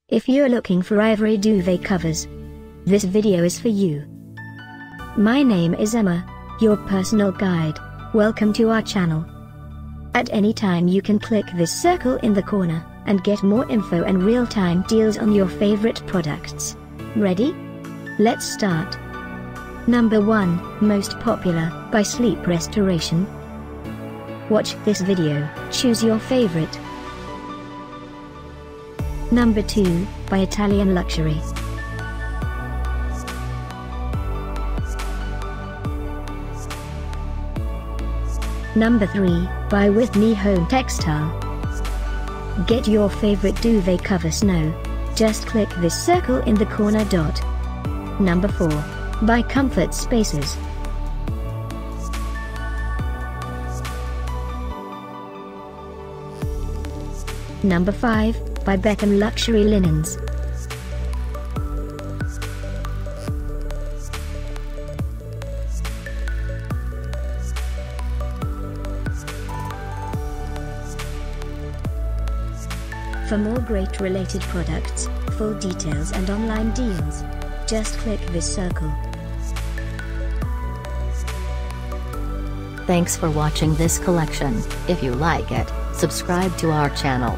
If you're looking for Ivory Duvet covers, this video is for you. My name is Emma, your personal guide. Welcome to our channel. At any time you can click this circle in the corner, and get more info and real-time deals on your favorite products. Ready? Let's start. Number 1, Most Popular, by Sleep Restoration. Watch this video, choose your favorite. Number 2, by Italian Luxury. Number 3, by Whitney Home Textile. Get your favorite duvet covers now. Just click this circle in the corner dot. Number 4, by Comfort Spaces. Number 5, by Beckham Luxury Linens. For more great related products, full details and online deals, just click this circle. Thanks for watching this collection. If you like it, subscribe to our channel.